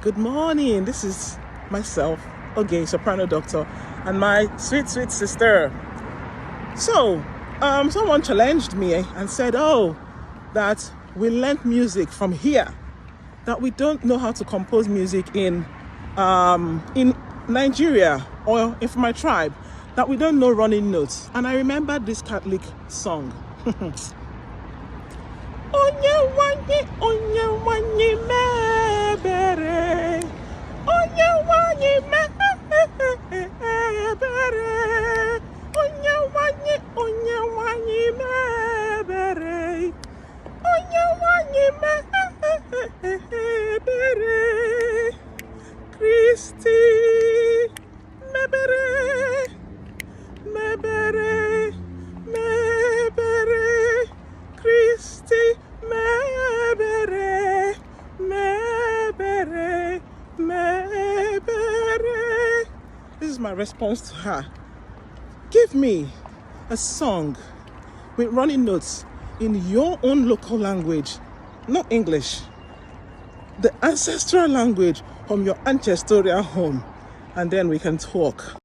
Good morning. This is myself, okay, SopranoDoctor, and my sweet sister. So, someone challenged me and said, that we learned music from here, that we don't know how to compose music in Nigeria or in my tribe, that we don't know running notes. And I remember this Catholic song. Onye wanyi mebere, onye wanyi mebere, onye wanyi mebere, onye wanyi mebere, Christi mebere, Christi mebere. This is my response to her. Give me a song with running notes in your own local language, not English, the ancestral language from your ancestral home, and then we can talk.